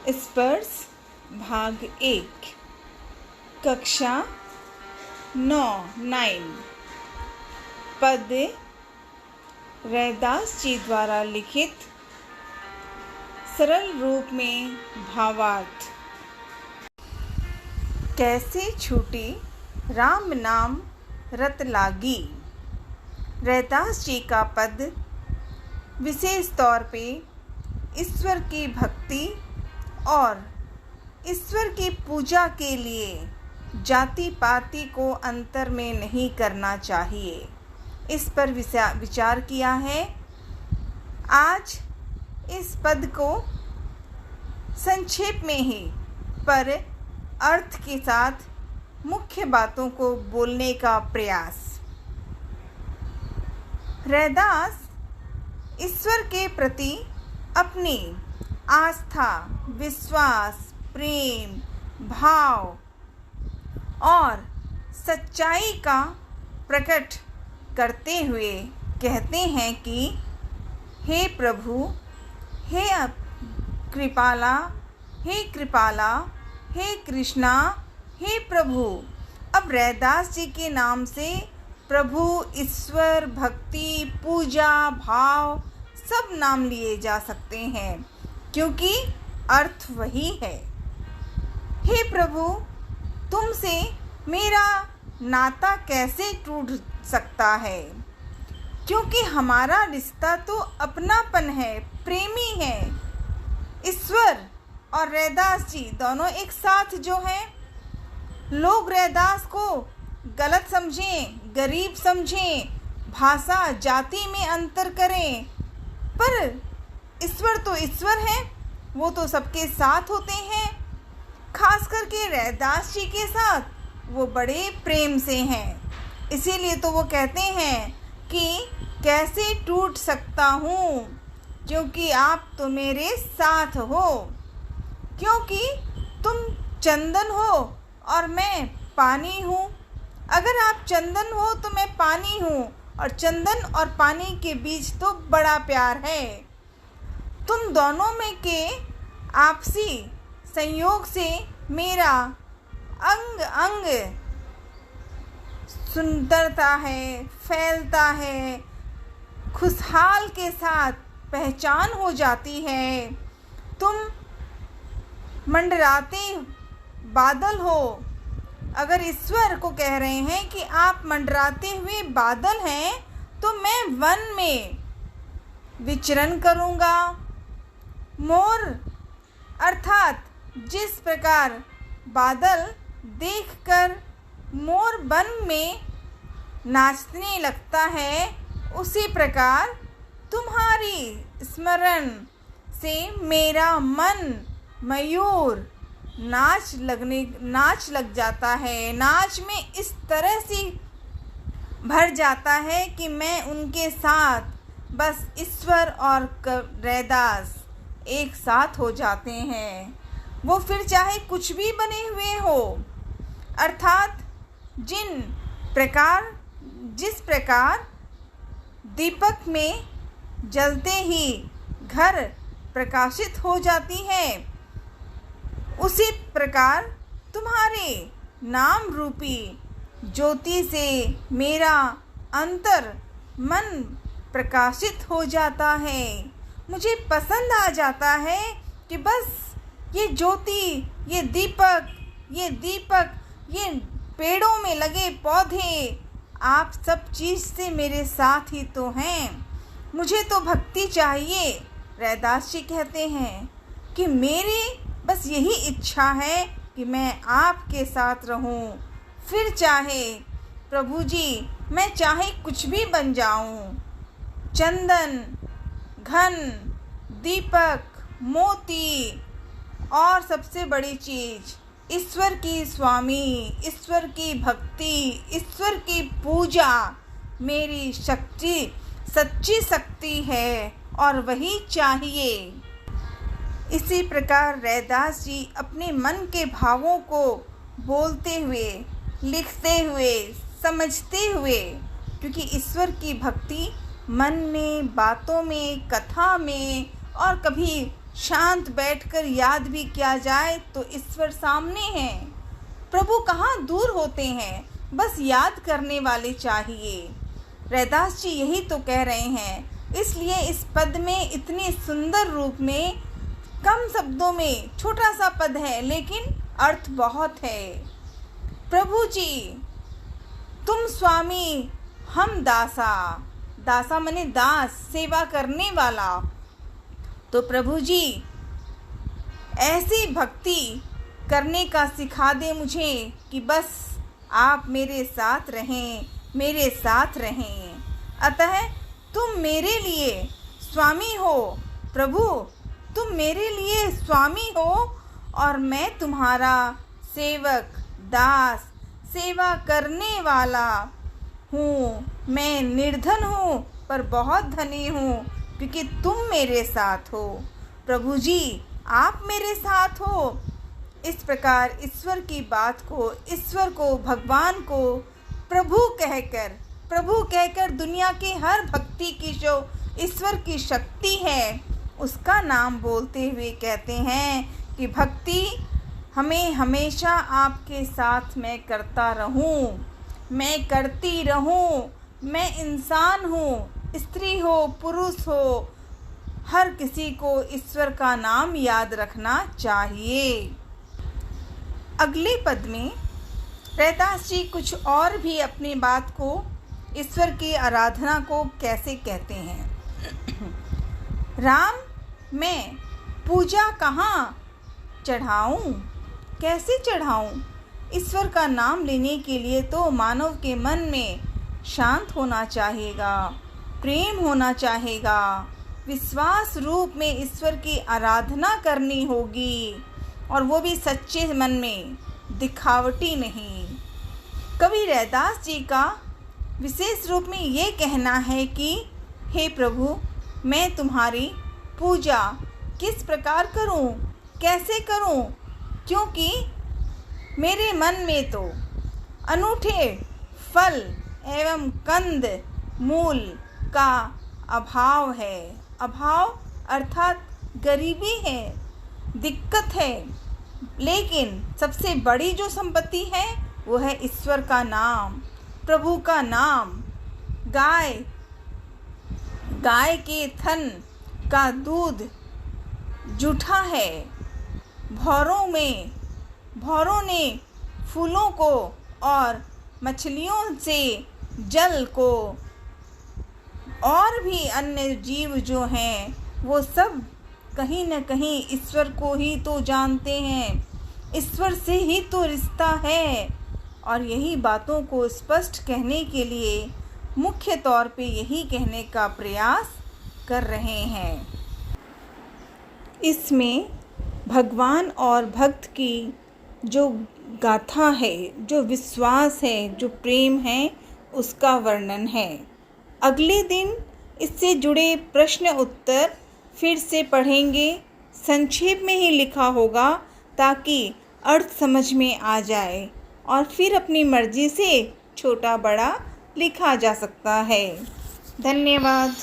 स्पर्श भाग 1 कक्षा 9 पद्य रैदास जी द्वारा लिखित सरल रूप में भावार्थ। कैसे छूटी राम नाम रत लागी। रैदास जी का पद विशेष तौर पे ईश्वर की भक्ति और ईश्वर की पूजा के लिए जाति पाति को अंतर में नहीं करना चाहिए, इस पर विचार किया है। आज इस पद को संक्षेप में ही पर अर्थ के साथ मुख्य बातों को बोलने का प्रयास। रैदास ईश्वर के प्रति अपनी आस्था, विश्वास, प्रेम, भाव और सच्चाई का प्रकट करते हुए कहते हैं कि हे प्रभु, हे कृपाला, हे कृपाला, हे कृष्णा, हे प्रभु। अब रैदास जी के नाम से प्रभु, ईश्वर, भक्ति, पूजा, भाव सब नाम लिए जा सकते हैं, क्योंकि अर्थ वही है। हे प्रभु, तुमसे मेरा नाता कैसे टूट सकता है, क्योंकि हमारा रिश्ता तो अपनापन है, प्रेमी है। ईश्वर और रैदास जी दोनों एक साथ जो हैं, लोग रैदास को गलत समझें, गरीब समझें, भाषा जाति में अंतर करें, पर ईश्वर तो ईश्वर है, वो तो सबके साथ होते हैं। खास करके रैदास जी के साथ वो बड़े प्रेम से हैं, इसीलिए तो वो कहते हैं कि कैसे टूट सकता हूँ, क्योंकि आप तो मेरे साथ हो। क्योंकि तुम चंदन हो और मैं पानी हूँ। अगर आप चंदन हो तो मैं पानी हूँ, और चंदन और पानी के बीच तो बड़ा प्यार है। तुम दोनों में के आपसी संयोग से मेरा अंग अंग सुंदरता है, फैलता है, खुशहाल के साथ पहचान हो जाती है। तुम मंडराते बादल हो। अगर ईश्वर को कह रहे हैं कि आप मंडराते हुए बादल हैं, तो मैं वन में विचरण करूँगा। मोर अर्थात जिस प्रकार बादल देखकर मोर वन में नाचने लगता है, उसी प्रकार तुम्हारी स्मरण से मेरा मन मयूर नाच लग जाता है। नाच में इस तरह से भर जाता है कि मैं उनके साथ बस ईश्वर और रैदास एक साथ हो जाते हैं। वो फिर चाहे कुछ भी बने हुए हो, अर्थात जिस प्रकार दीपक में जलते ही घर प्रकाशित हो जाती है, उसी प्रकार तुम्हारे नाम रूपी ज्योति से मेरा अंतर मन प्रकाशित हो जाता है। मुझे पसंद आ जाता है कि बस ये ज्योति, ये दीपक, ये पेड़ों में लगे पौधे, आप सब चीज़ से मेरे साथ ही तो हैं। मुझे तो भक्ति चाहिए। रैदास जी कहते हैं कि मेरी बस यही इच्छा है कि मैं आपके साथ रहूं। फिर चाहे प्रभु जी, मैं चाहे कुछ भी बन जाऊं, चंदन, घन, दीपक, मोती, और सबसे बड़ी चीज़ ईश्वर की स्वामी, ईश्वर की भक्ति, ईश्वर की पूजा मेरी शक्ति, सच्ची शक्ति है और वही चाहिए। इसी प्रकार रैदास जी अपने मन के भावों को बोलते हुए, लिखते हुए, समझते हुए, क्योंकि ईश्वर की भक्ति मन में, बातों में, कथा में और कभी शांत बैठकर याद भी किया जाए तो ईश्वर सामने है। प्रभु कहाँ दूर होते हैं, बस याद करने वाले चाहिए। रैदास जी यही तो कह रहे हैं। इसलिए इस पद में इतने सुंदर रूप में, कम शब्दों में, छोटा सा पद है लेकिन अर्थ बहुत है। प्रभु जी तुम स्वामी, हम दासा। दासा माने दास, सेवा करने वाला। तो प्रभु जी ऐसी भक्ति करने का सिखा दे मुझे कि बस आप मेरे साथ रहें, मेरे साथ रहें। अतः तुम मेरे लिए स्वामी हो प्रभु, तुम मेरे लिए स्वामी हो और मैं तुम्हारा सेवक, दास, सेवा करने वाला हूँ। मैं निर्धन हूँ पर बहुत धनी हूँ क्योंकि तुम मेरे साथ हो। प्रभु जी आप मेरे साथ हो। इस प्रकार ईश्वर की बात को, ईश्वर को, भगवान को प्रभु कहकर दुनिया के हर भक्ति की जो ईश्वर की शक्ति है उसका नाम बोलते हुए कहते हैं कि भक्ति हमें हमेशा आपके साथ मैं करता रहूं, मैं करती रहूं। मैं इंसान हूँ, स्त्री हो, पुरुष हो, हर किसी को ईश्वर का नाम याद रखना चाहिए। अगले पद में रैदास जी कुछ और भी अपनी बात को, ईश्वर की आराधना को कैसे कहते हैं। राम मैं पूजा कहाँ चढ़ाऊँ, कैसे चढ़ाऊँ। ईश्वर का नाम लेने के लिए तो मानव के मन में शांत होना चाहिएगा, प्रेम होना चाहिएगा, विश्वास रूप में ईश्वर की आराधना करनी होगी और वो भी सच्चे मन में, दिखावटी नहीं। कवि रैदास जी का विशेष रूप में ये कहना है कि हे प्रभु मैं तुम्हारी पूजा किस प्रकार करूं, कैसे करूं, क्योंकि मेरे मन में तो अनूठे फल एवं कंद मूल का अभाव है। अभाव अर्थात गरीबी है, दिक्कत है। लेकिन सबसे बड़ी जो संपत्ति है वो है ईश्वर का नाम, प्रभु का नाम। गाय के थन का दूध जूठा है। भौरों ने फूलों को और मछलियों से जल को, और भी अन्य जीव जो हैं वो सब कहीं न कहीं ईश्वर को ही तो जानते हैं, ईश्वर से ही तो रिश्ता है। और यही बातों को स्पष्ट कहने के लिए मुख्य तौर पे यही कहने का प्रयास कर रहे हैं। इसमें भगवान और भक्त की जो गाथा है, जो विश्वास है, जो प्रेम है, उसका वर्णन है। अगले दिन इससे जुड़े प्रश्न उत्तर फिर से पढ़ेंगे। संक्षेप में ही लिखा होगा ताकि अर्थ समझ में आ जाए और फिर अपनी मर्जी से छोटा बड़ा लिखा जा सकता है। धन्यवाद।